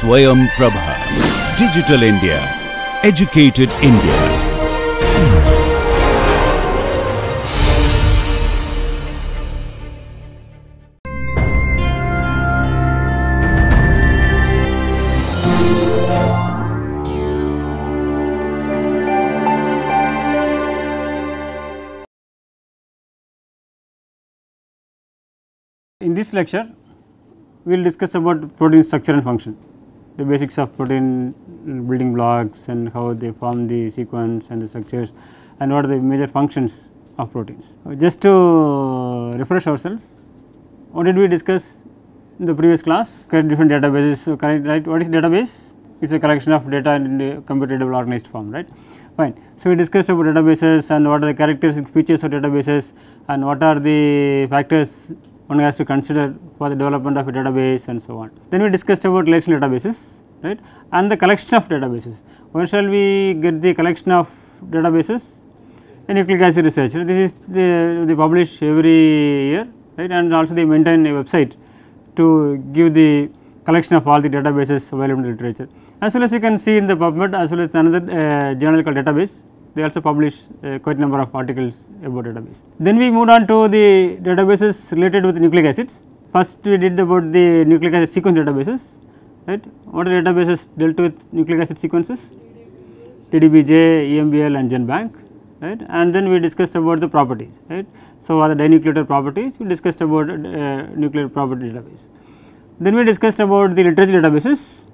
Swayam Prabha. Digital India. Educated India. In this lecture, we will discuss about protein structure and function, the basics of protein building blocks and how they form the sequence and the structures and what are the major functions of proteins. Just to refresh ourselves, what did we discuss in the previous class? Different databases. So, right, what is database? It is a collection of data in the computable organized form, right. Fine. So, we discussed about databases and what are the characteristic features of databases and what are the factors one has to consider for the development of a database and so on. Then we discussed about relational databases, right, and the collection of databases. Where shall we get the collection of databases? In nucleic acid research. This is they publish every year, right, and also they maintain a website to give the collection of all the databases available in the literature. As well as you can see in the PubMed, as well as another journal called Database. They also publish quite a number of articles about database. Then we moved on to the databases related with nucleic acids. First we did about the nucleic acid sequence databases, right. What are the databases dealt with nucleic acid sequences? DDBJ, EMBL and GenBank, right, and then we discussed about the properties, right. So, the dinucleotide properties, we discussed about nuclear property database. Then we discussed about the literature databases,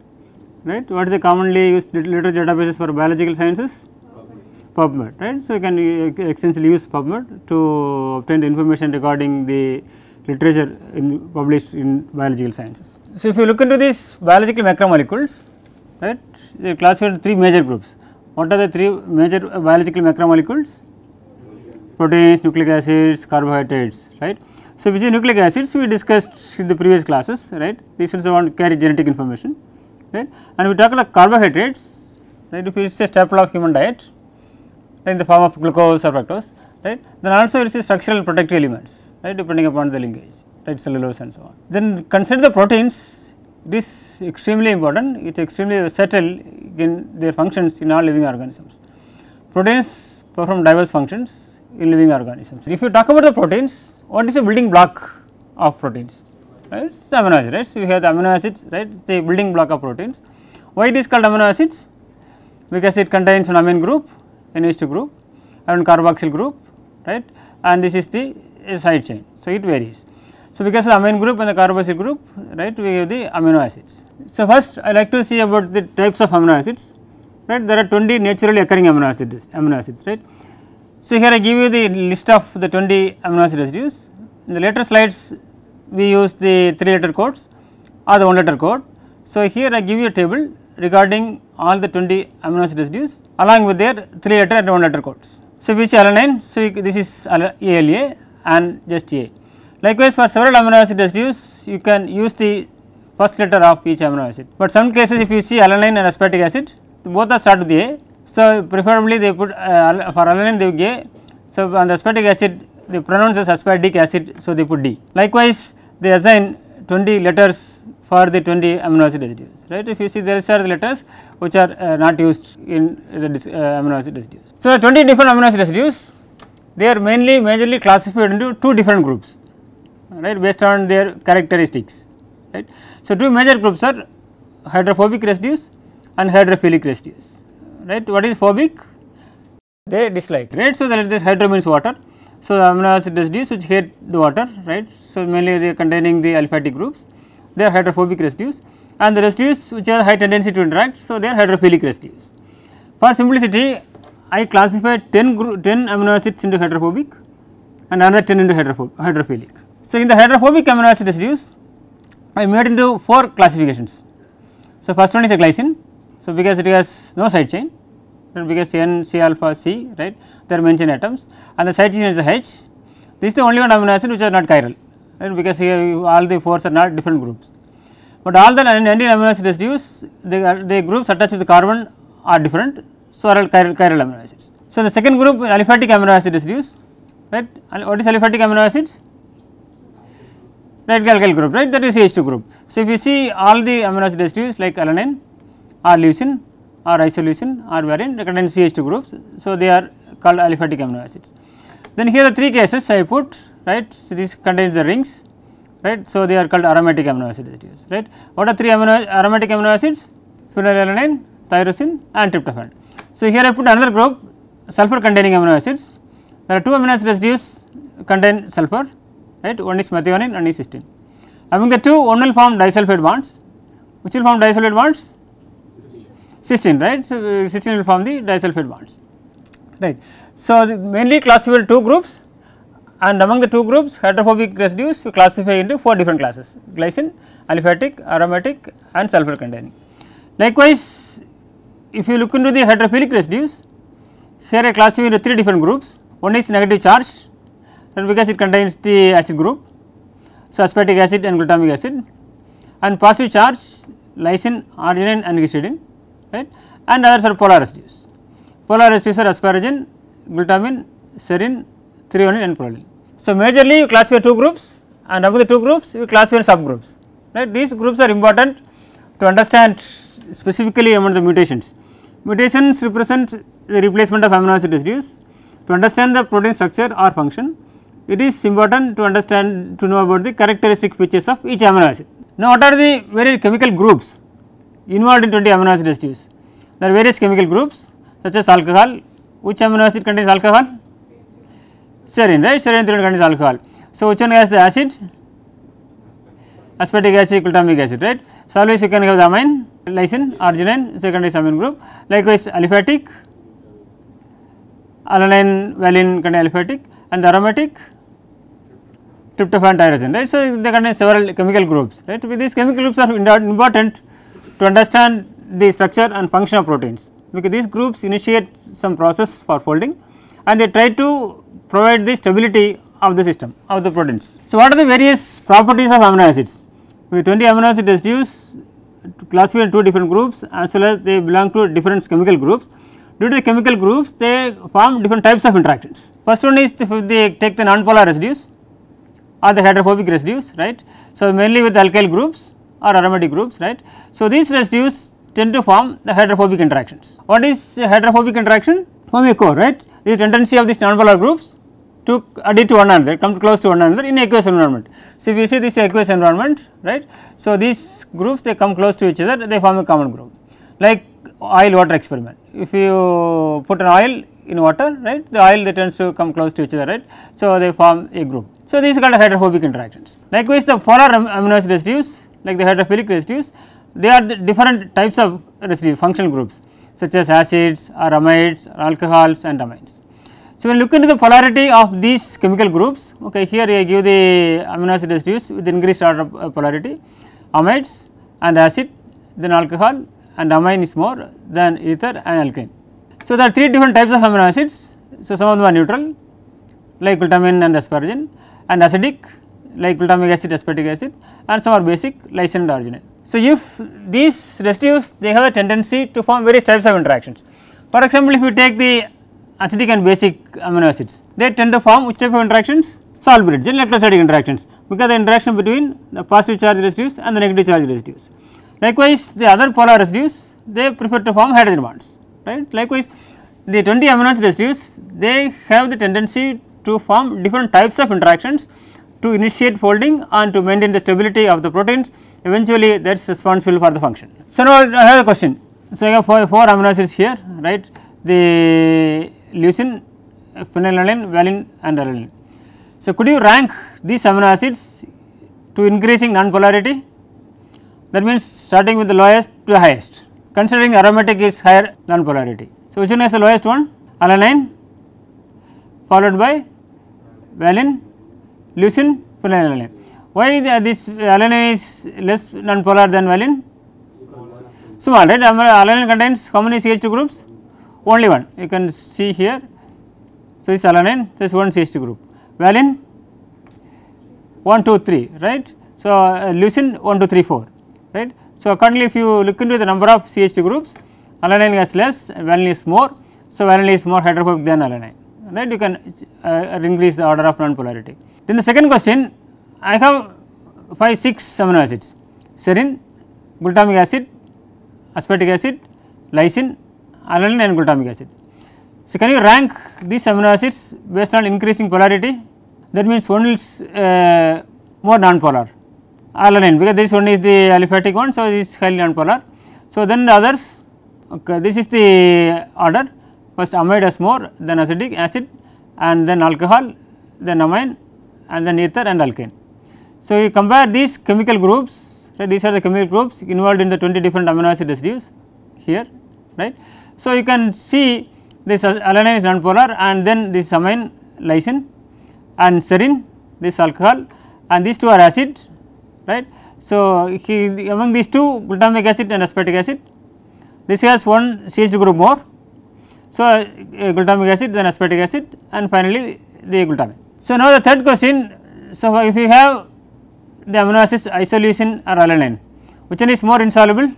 right. What is the commonly used literature databases for biological sciences? PubMed, right. So, you can extensively use PubMed to obtain the information regarding the literature published in biological sciences. So, if you look into these biological macromolecules, right, they classified three major groups. What are the three major biological macromolecules? Proteins, nucleic acids, carbohydrates, right. So, which is nucleic acids we discussed in the previous classes, right. These ones want to carry genetic information, right, and we talk about carbohydrates, right, if it is a staple of human diet, in the form of glucose or fructose, right. Then also it is structural protective elements, right, depending upon the linkage, right, cellulose and so on. Then consider the proteins, this is extremely important, it is extremely versatile in their functions in all living organisms. Proteins perform diverse functions in living organisms. If you talk about the proteins, what is the building block of proteins? Right, it is amino acids, right. So, we have the amino acids, right, it is the building block of proteins. Why it is called amino acids? Because it contains an amine group, NH2 group and carboxyl group, right, and this is the side chain. So, it varies. So, because of the amine group and the carboxyl group, right, we have the amino acids. So, first I like to see about the types of amino acids, right. There are 20 naturally occurring amino acids, right. So, here I give you the list of the 20 amino acid residues. In the later slides we use the 3-letter codes or the 1-letter code. So, here I give you a table regarding all the 20 amino acid residues along with their 3-letter and 1-letter codes. So, we see alanine, so this is ALA and just A. Likewise, for several amino acid residues you can use the first letter of each amino acid, but some cases if you see alanine and aspartic acid both are start with A. So, preferably they put for alanine they give A. So, on the aspartic acid they pronounce as aspartic acid, so they put D. Likewise, they assign 20 letters for the 20 amino acid residues, right. If you see there are the letters which are not used in the amino acid residues. So, 20 different amino acid residues, they are majorly classified into 2 different groups, right, based on their characteristics, right. So, 2 major groups are hydrophobic residues and hydrophilic residues, right. What is phobic? They dislike, right. So, this hydro means water. So, the amino acid residues which hate the water, right. So, mainly they are containing the aliphatic groups, they are hydrophobic residues, and the residues which have high tendency to interact, so they are hydrophilic residues. For simplicity, I classified 10 amino acids into hydrophobic and another 10 into hydrophilic. So, in the hydrophobic amino acid residues, I made into 4 classifications. So, first one is a glycine. So, because it has no side chain, because N, C alpha, C, right, they are mentioned atoms, and the side chain is a H. This is the only one amino acid which are not chiral, right, because here all the 4s are not different groups. But all the 19 amino acid residues, the groups attached to the carbon are different, so are all chiral amino acids. So, the second group aliphatic amino acid residues, right. What is aliphatic amino acids? right, alkyl group, right, that is CH2 group. So, if you see all the amino acid residues like alanine or leucine or isoleucine or valine, they contain CH2 groups. So, they are called aliphatic amino acids. Then here the 3 cases I put, right. So, this contains the rings, right. So, they are called aromatic amino acid residues, right. What are 3 aromatic amino acids? Phenylalanine, tyrosine and tryptophan. So, here I put another group sulfur containing amino acids. There are 2 amino acid residues contain sulfur, right, one is methionine and is cysteine. Among the 2, one will form disulfide bonds. Which will form disulfide bonds? Cysteine, right. So, cysteine will form the disulfide bonds, right. So, mainly classified 2 groups, and among the 2 groups hydrophobic residues we classify into 4 different classes: glycine, aliphatic, aromatic and sulfur containing. Likewise, if you look into the hydrophilic residues, here I classify into 3 different groups. One is negative charge, and because it contains the acid group, so aspartic acid and glutamic acid, and positive charge lysine, arginine and histidine, right, and others are polar residues. Polar residues are asparagine, glutamine, serine, threonine and proline. So, majorly you classify 2 groups, and among the 2 groups you classify subgroups, right. These groups are important to understand specifically among the mutations. Mutations represent the replacement of amino acid residues. To understand the protein structure or function, it is important to understand, to know about the characteristic features of each amino acid. Now, what are the various chemical groups involved in 20 amino acid residues? There are various chemical groups such as alcohol. Which amino acid contains alcohol? Serine, right, serine contains alcohol. So, which one has the acid? Aspartic acid, glutamic acid, right. So, always you can have the amine, lysine, arginine, second is amine group. Likewise, aliphatic, alanine, valine contain aliphatic, and the aromatic, tryptophan, tyrosine, right. So, they contain several chemical groups, right. These chemical groups are important to understand the structure and function of proteins, because these groups initiate some process for folding and they try to provide the stability of the system of the proteins. So, what are the various properties of amino acids? With 20 amino acid residues classified in 2 different groups, as well as they belong to different chemical groups. Due to the chemical groups, they form different types of interactions. First one is if they take the non-polar residues or the hydrophobic residues, right. So, mainly with alkyl groups or aromatic groups, right. So, these residues tend to form the hydrophobic interactions. What is hydrophobic interaction? Form a core, right. This tendency of these non-polar groups to adhere to one another, come close to one another in aqueous environment. So, if you see this aqueous environment, right. So, these groups they come close to each other, they form a common group, like oil water experiment. If you put an oil in water, right, the oil they tends to come close to each other, right. So, they form a group. So, these are called hydrophobic interactions. Likewise, the polar amino acid residues like the hydrophilic residues, they are the different types of residue functional groups such as acids or amides or alcohols and amines. So, when you look into the polarity of these chemical groups, okay, here I give the amino acid residues with increased order of polarity, amides and acid, then alcohol, and amine is more than ether and alkane. So, there are 3 different types of amino acids. So, some of them are neutral like glutamine and asparagine, and acidic like glutamic acid, aspartic acid, and some are basic lysine and arginine. So, if these residues they have a tendency to form various types of interactions. For example, if you take the acidic and basic amino acids, they tend to form which type of interactions? Salt bridge and electrostatic interactions, because the interaction between the positive charge residues and the negative charge residues. Likewise, the other polar residues they prefer to form hydrogen bonds, right. Likewise, the 20 amino acid residues they have the tendency to form different types of interactions to initiate folding and to maintain the stability of the proteins. Eventually, that is responsible for the function. So, now I have a question. So, I have 4 amino acids here, right, the leucine, phenylalanine, valine and alanine. So, could you rank these amino acids to increasing non-polarity? That means starting with the lowest to the highest, considering aromatic is higher non-polarity. So, which one is the lowest one? Alanine followed by valine, leucine, phenylalanine. Why this alanine is less non-polar than valine? Small, right. Alanine contains how many CH2 groups? Only one, you can see here. So, this alanine, so this one CH2 group. Valine 1, 2, 3, right. So, leucine 1, 2, 3, 4, right. So, accordingly, if you look into the number of CH2 groups, alanine is less, valine is more. So, valine is more hydrophobic than alanine, right. You can increase the order of non-polarity. Then the second question, I have 5, 6 amino acids: serine, glutamic acid, aspartic acid, lysine, alanine and glutamic acid. So, can you rank these amino acids based on increasing polarity? That means one is more non-polar, alanine, because this one is the aliphatic one, so this is highly non-polar. So, then the others, okay, this is the order: first amide has more, then acetic acid, and then alcohol, then amine, and then ether and alkane. So, you compare these chemical groups, right, these are the chemical groups involved in the 20 different amino acid residues here, right. So, you can see this alanine is non-polar, and then this amine, lysine, and serine, this alcohol, and these two are acid, right. So, among these two, glutamic acid and aspartic acid, this has one CH2 group more. So, glutamic acid, then aspartic acid, and finally the glutamine. So, now the third question. So, if you have the amino acids isoleucine or alanine, which one is more insoluble?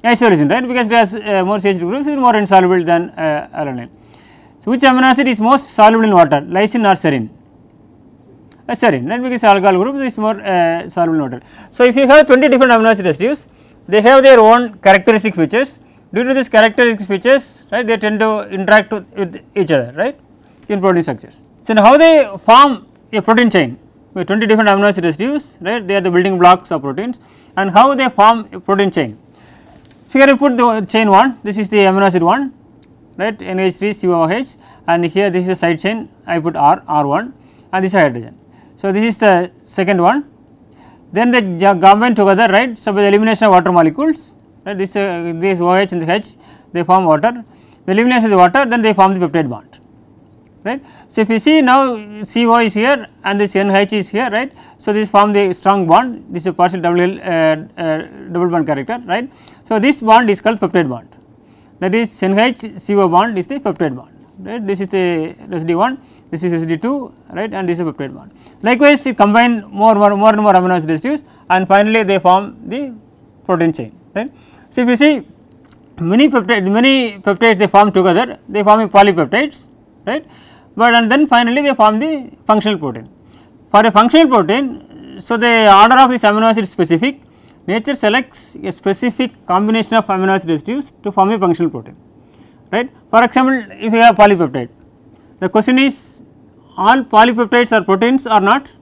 Isoleucine, right, because it has more CH2 groups, it is more insoluble than alanine. So, which amino acid is most soluble in water, lysine or serine? Serine, right, because alcohol group is more soluble in water. So, if you have 20 different amino acid residues, they have their own characteristic features. Due to these characteristic features, right, they tend to interact with each other, right, in protein structures. So, now how they form a protein chain with 20 different amino acid residues, right, they are the building blocks of proteins, and how they form a protein chain. So, here I put the chain 1, this is the amino acid 1, right, NH3 COOH, and here this is the side chain, I put R1, and this is hydrogen. So, this is the second one, then they combine together, right. So, by the elimination of water molecules, right, this OH and the H, they form water, the elimination of the water, then they form the peptide bond, right. So, if you see now CO is here and this NH is here, right. So, this form the strong bond, this is a partial double bond character, right. So, this bond is called peptide bond, that is NH CO bond is the peptide bond, right. This is the residue 1, this is residue 2, right, and this is a peptide bond. Likewise, you combine more and more amino acid residues, and finally, they form the protein chain, right. So, if you see many peptides they form together, they form polypeptides, right, but and then finally, they form the functional protein. For a functional protein, so the order of this amino acid is specific, nature selects a specific combination of amino acid residues to form a functional protein, right. For example, if you have polypeptide, the question is, all polypeptides are proteins or not?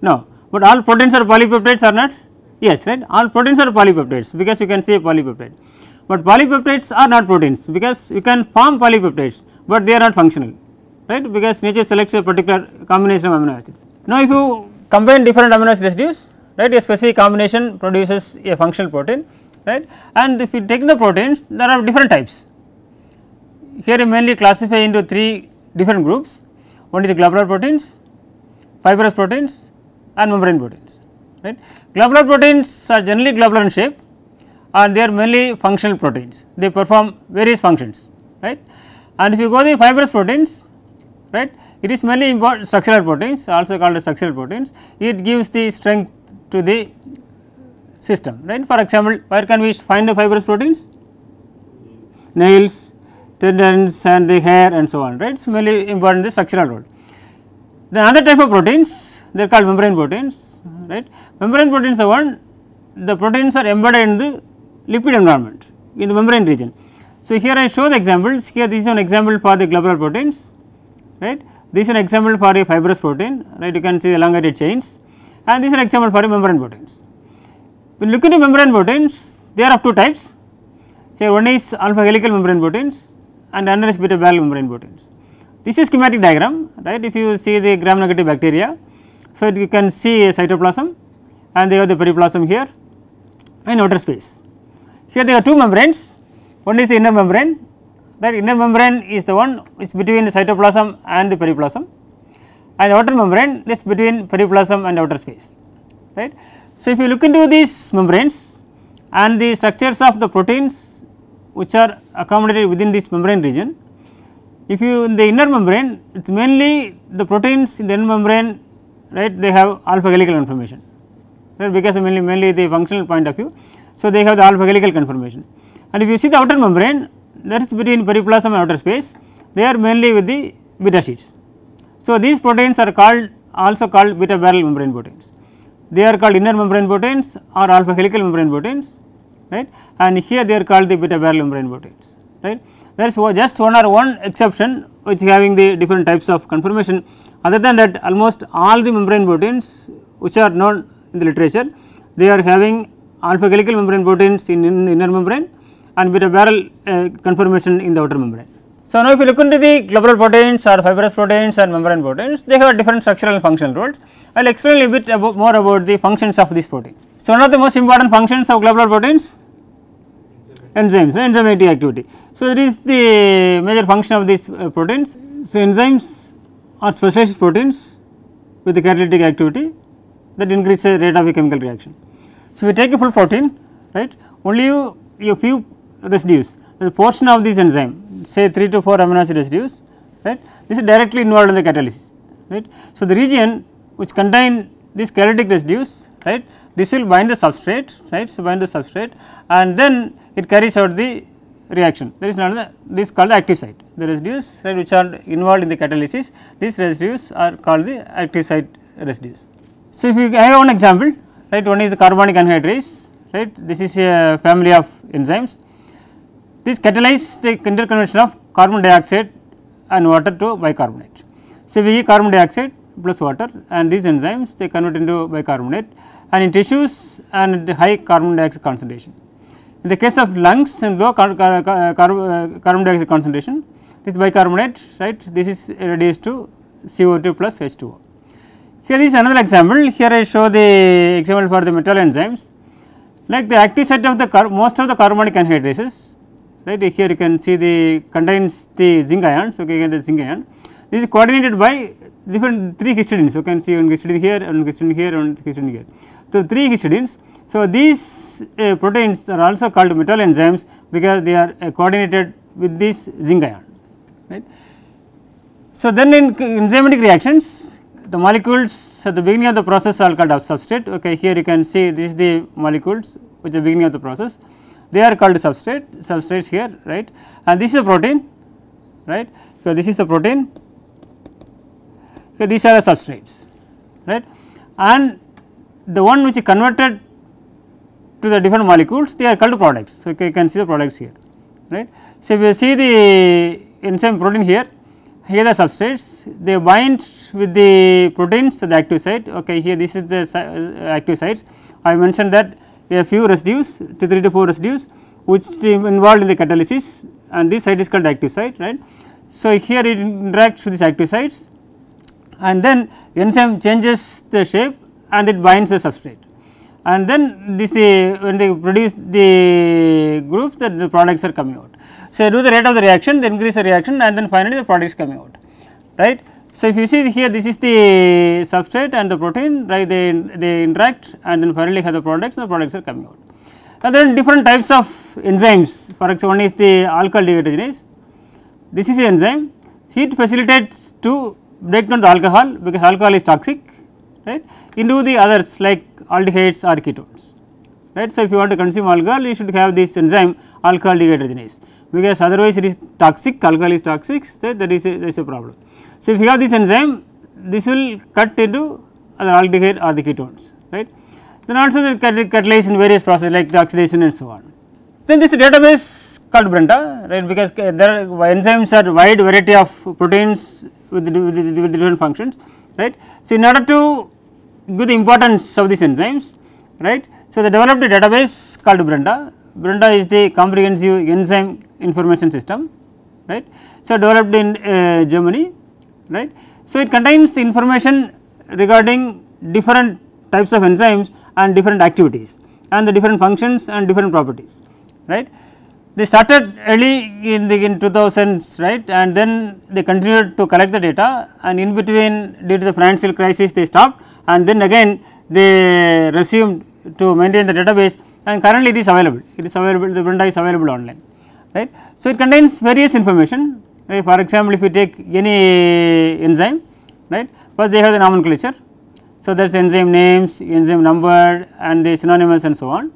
No, but all proteins are polypeptides or not? Yes, right, all proteins are polypeptides, because you can say polypeptide, but polypeptides are not proteins, because you can form polypeptides, but they are not functional, right, because nature selects a particular combination of amino acids. Now, if you combine different amino acid residues, right, a specific combination produces a functional protein, right, and if you take the proteins, there are different types. Here you mainly classify into 3 different groups. One is the globular proteins, fibrous proteins, and membrane proteins, right. Globular proteins are generally globular in shape, and they are mainly functional proteins, they perform various functions, right. And if you go the fibrous proteins, right, it is mainly structural proteins, also called as structural proteins, it gives the strength to the system, right. For example, where can we find the fibrous proteins? Nails, tendons and the hair and so on, right. It is mainly important in the structural role. The other type of proteins, they are called membrane proteins, right. Membrane proteins are one, the proteins are embedded in the lipid environment in the membrane region. So, here I show the examples, here this is an example for the globular proteins, right. This is an example for a fibrous protein, right, you can see elongated chains, and this is an example for a membrane proteins. When you look at the membrane proteins, they are of 2 types. Here one is alpha helical membrane proteins and another is beta barrel membrane proteins. This is schematic diagram, right. If you see the gram negative bacteria, so you can see a cytoplasm and they have the periplasm here and outer space. Here there are 2 membranes, one is the inner membrane, right. Inner membrane is the one which is between the cytoplasm and the periplasm, and the outer membrane is between periplasm and outer space, right. So, if you look into these membranes and the structures of the proteins which are accommodated within this membrane region, if you in the inner membrane, it is mainly the proteins in the inner membrane, right, they have alpha helical conformation, right, because mainly the functional point of view. So, they have the alpha helical conformation, and if you see the outer membrane, that is between periplasm and outer space, they are mainly with the beta sheets. So, these proteins are called also called beta barrel membrane proteins. They are called inner membrane proteins or alpha helical membrane proteins, right, and here they are called the beta barrel membrane proteins, right. There is just one exception which having the different types of conformation. Other than that, almost all the membrane proteins which are known in the literature, they are having alpha helical membrane proteins in the inner membrane and beta barrel conformation in the outer membrane. So, now if you look into the globular proteins or fibrous proteins and membrane proteins, they have different structural and functional roles. I will explain a bit more about the functions of this protein. So, one of the most important functions of globular proteins, enzymes, enzymatic activity. So, that is the major function of these proteins. So, enzymes are specialized proteins with the catalytic activity that increase the rate of a chemical reaction. So, we take a full protein, right, only a few residues, the portion of this enzyme, say 3 to 4 amino acid residues, right, this is directly involved in the catalysis, right. So, the region which contain these catalytic residues, right, this will bind the substrate, right, so bind the substrate and then it carries out the reaction. There is another, this is called the active site. The residues, right, which are involved in the catalysis, these residues are called the active site residues. So, if you have one example, right, one is the carbonic anhydrase, right, this is a family of enzymes. This catalyze the interconversion of carbon dioxide and water to bicarbonate. So, we give carbon dioxide plus water and these enzymes they convert into bicarbonate and in tissues and at high carbon dioxide concentration. In the case of lungs and low carbon dioxide concentration, this bicarbonate, right, this is reduced to CO2 plus H2O. Here is another example. Here I show the example for the metal enzymes. Like the active site of the most of the carbonic anhydrases, right. Here you can see the contains the zinc ions. Okay, the zinc ion. This is coordinated by different 3 histidines. You can see one histidine here, one histidine here, one histidine here. So, 3 histidines. So, these proteins are also called metal enzymes because they are coordinated with this zinc ion, right. So, then in enzymatic reactions, the molecules at the beginning of the process are called as substrate. Okay, here you can see this is the molecules which are the beginning of the process, they are called substrates here, right, and this is a protein, right. So, this is the protein, so these are the substrates, right, and the one which is converted to the different molecules, they are called products. So, okay, you can see the products here, right. So, if you see the enzyme protein here, here the substrates, they bind with the proteins at the active site. Okay, here this is the active sites. I mentioned that a few residues, 3 to 4 residues which is involved in the catalysis and this site is called active site, right. So, here it interacts with these active sites and then enzyme changes the shape and it binds the substrate and then this when they produce the groups, that the products are coming out. So, do the rate of the reaction, then increase the reaction and then finally the product is coming out, right. So, if you see here, this is the substrate and the protein, right, they interact and then finally have the products and the products are coming out. And then different types of enzymes, for example, one is the alcohol dehydrogenase. This is the enzyme, it facilitates to break down the alcohol because alcohol is toxic, right, into the others like aldehydes or ketones, right. So, if you want to consume alcohol, you should have this enzyme alcohol dehydrogenase because otherwise it is toxic, alcohol is toxic, so that is a problem. So, if you have this enzyme, this will cut into the aldehyde or the ketones, right. Then also the catalyze in various processes like the oxidation and so on. Then this database called Brenda, right, because there are enzymes are wide variety of proteins with different functions, right. So, in order to give the importance of these enzymes, right. So, they developed a database called Brenda. Brenda is the comprehensive enzyme information system, right. So, developed in Germany, right. So, it contains the information regarding different types of enzymes and different activities and the different functions and different properties, right. They started early in 2000s, right, and then they continued to collect the data and in between due to the financial crisis they stopped and then again they resumed to maintain the database and currently it is available, the Brenda is available online, right. So, it contains various information, right. For example, if you take any enzyme, right, first they have the nomenclature. So, there is enzyme names, enzyme number and the synonymous and so on,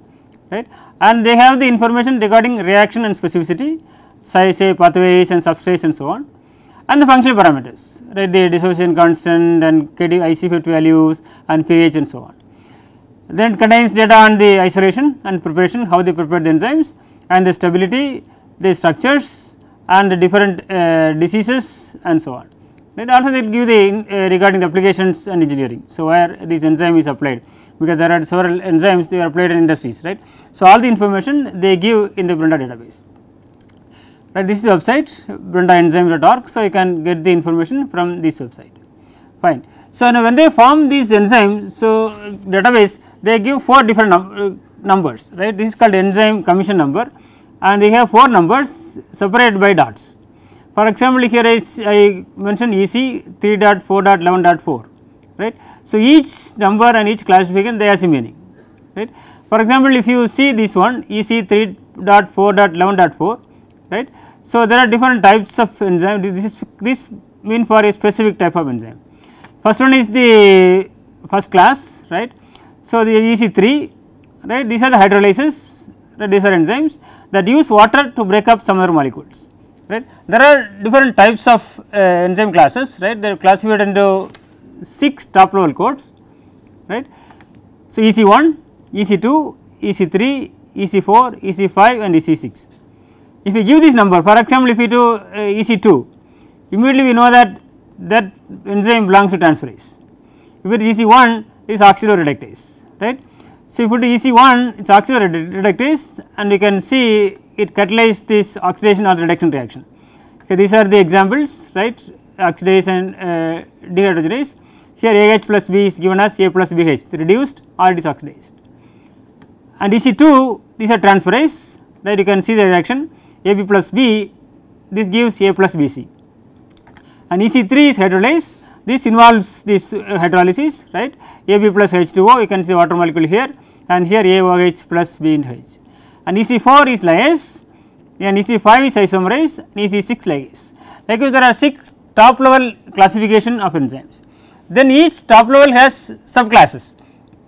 right, and they have the information regarding reaction and specificity, say pathways and substrates and so on, and the functional parameters, right, the dissociation constant and IC50 values and pH and so on. Then it contains data on the isolation and preparation, how they prepare the enzymes, and the stability, the structures and the different diseases and so on. Right. Also they give the regarding the applications and engineering. So, where this enzyme is applied, because there are several enzymes they are applied in industries, right. So, all the information they give in the Brenda database. Right, this is the website brendaenzymes.org. So, you can get the information from this website, fine. So, now when they form these enzymes, so database they give 4 different numbers, right. This is called enzyme commission number, and they have 4 numbers separated by dots. For example, here I mentioned EC 3.4.11.4, right. So, each number and each classification they have a meaning, right. For example, if you see this one EC 3.4.11.4, right. So, there are different types of enzyme. This mean for a specific type of enzyme. First one is the first class, right. So, the EC3, right, these are the hydrolyses, right, these are enzymes that use water to break up some other molecules, right. There are different types of enzyme classes, right, they are classified into 6 top level codes, right. So, EC1, EC2, EC3, EC4, EC5 and EC6. If we give this number, for example, if we do EC2, immediately we know that that enzyme belongs to transferase. If it is EC1, it is oxidoreductase, right. So, if we do EC1, it is oxidoreductase, and we can see it catalyzes this oxidation or reduction reaction. Okay, these are the examples, right, oxidase and dehydrogenase. Here AH plus B is given as A plus BH, reduced or it is oxidized. And EC2, these are transferase, right, you can see the reaction AB plus B, this gives A plus BC. And EC3 is hydrolase, this involves this hydrolysis, right, AB plus H2O, you can see the water molecule here, and here AOH plus B into H. And EC4 is lyase, and EC5 is isomerase, and EC6 ligase. Likewise, there are 6 top level classification of enzymes. Then each top level has subclasses.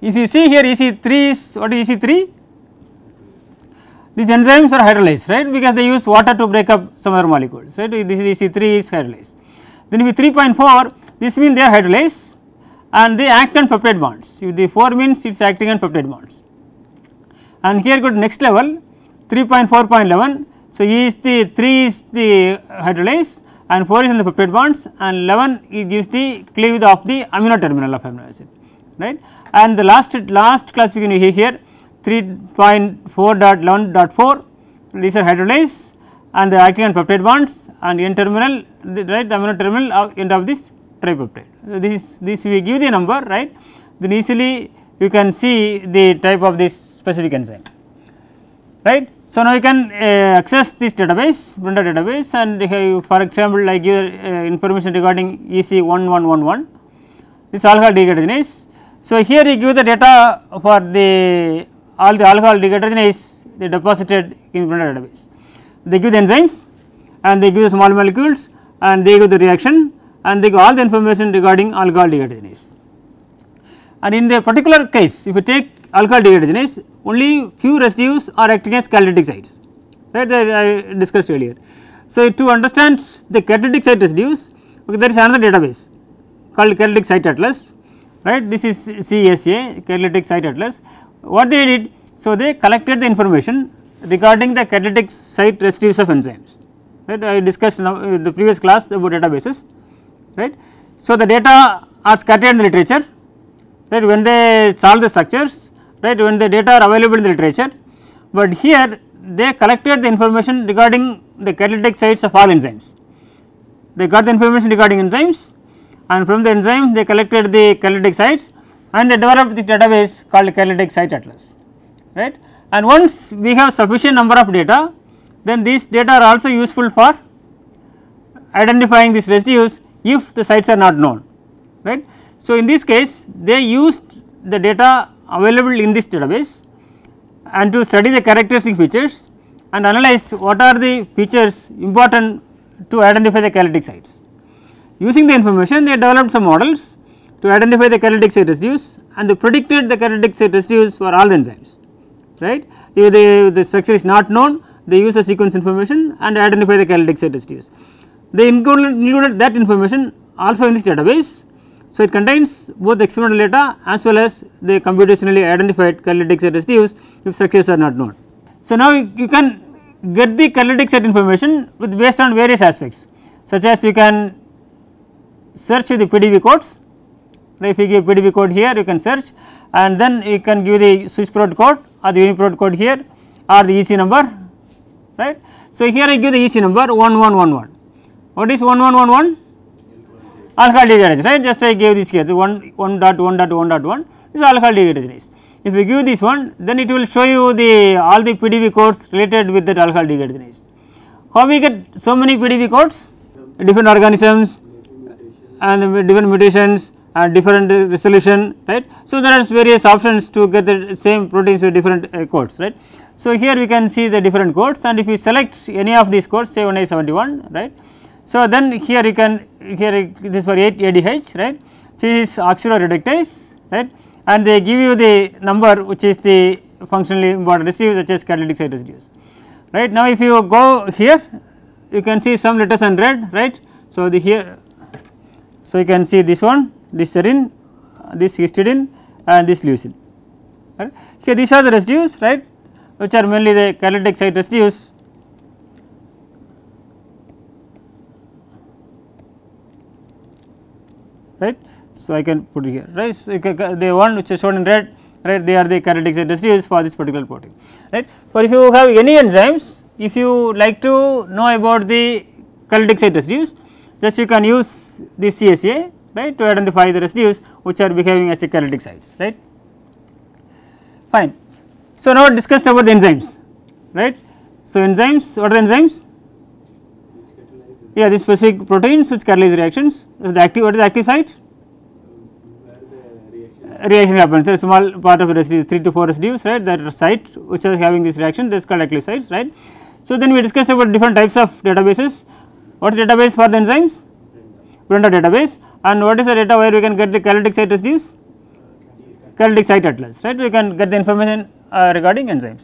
If you see here EC3 is, what is EC3? These enzymes are hydrolyzed, right, because they use water to break up some other molecules, right. This is EC3 is hydrolyzed. Then if 3.4, this means they are hydrolyzed and they act on peptide bonds. If the 4 means it is acting on peptide bonds. And here go to next level 3.4.11. So, E is the 3 is the hydrolyze and 4 is in the peptide bonds, and 11 it gives the cleavage of the amino terminal of amino acid, right. And the last classification you here 3.4.11.4, these are hydrolyze and they are acting on peptide bonds, and N terminal, right, the amino terminal end of this tripeptide. So, this we give the number, right, then easily you can see the type of this specific enzyme, right. So, now you can access this database, Brenda database, and for example, I give information regarding EC1111, this alcohol dehydrogenase. So, here you give the data for the all the alcohol dehydrogenase they deposited in Brenda database. They give the enzymes and they give the small molecules and they give the reaction and they give all the information regarding alcohol dehydrogenase. And in the particular case, if you take alcohol dehydrogenase, only few residues are acting as catalytic sites, right, that I discussed earlier. So, to understand the catalytic site residues, okay, there is another database called catalytic site atlas, right. This is CSA, catalytic site atlas. What they did? So, they collected the information regarding the catalytic site residues of enzymes, right. I discussed in the previous class about databases, right. So, the data are scattered in the literature, right, when they solve the structures, right, when the data are available in the literature, but here they collected the information regarding the catalytic sites of all enzymes. They got the information regarding enzymes, and from the enzyme they collected the catalytic sites and they developed this database called catalytic site atlas, right. And once we have sufficient number of data, then these data are also useful for identifying these residues if the sites are not known, right. So, in this case they used the data available in this database and to study the characteristic features and analyze what are the features important to identify the catalytic sites. Using the information, they developed some models to identify the catalytic site residues and they predicted the catalytic site residues for all the enzymes, right. If the structure is not known, they use the sequence information and identify the catalytic site residues. they included that information also in this database. So, it contains both experimental data as well as the computationally identified catalytic site residues if structures are not known. So, now you can get the catalytic site information with based on various aspects, such as you can search with the PDB codes. If you give PDB code here, you can search, and then you can give the Swiss prot code or the Uniprot code here or the EC number, right. So, here I give the EC number 1111. What is 1111? Alcohol dehydrogenase, right. Just I gave this here, the 1.1.1.1 is alcohol dehydrogenase. If you give this one, then it will show you the all the PDB codes related with that alcohol dehydrogenase. How we get so many PDB codes? Different organisms and different mutations and different resolution, right. So, there are various options to get the same proteins with different codes, right. So, here we can see the different codes, and if you select any of these codes, say 1A71, right. So, then here you can, here this for 8 ADH, right. This is oxidoreductase, right, and they give you the number which is the functionally important residues such as catalytic site residues, right. Now, if you go here, you can see some letters in red, right. So, the here, so you can see this one, this serine, this histidine and this leucine, right. Here these are the residues, right, which are mainly the catalytic site residues, right. So, I can put it here, right. So, the one which is shown in red, right, they are the catalytic site residues for this particular protein, right. For if you have any enzymes, if you like to know about the catalytic site residues, just you can use this CSA, right, to identify the residues which are behaving as a catalytic sites, right. Fine. So, now discussed about the enzymes, right. So, enzymes, what are the enzymes? Yeah, the specific proteins which catalyze reactions. The active, what is the active site? Reaction happens, there is a small part of the residues, 3 to 4 residues, right, that are site which are having this reaction, that is called active sites, right. So, then we discussed about different types of databases. What is database for the enzymes? Brenda database, and what is the data where we can get the catalytic site residues? Catalytic site atlas, right, we can get the information regarding enzymes.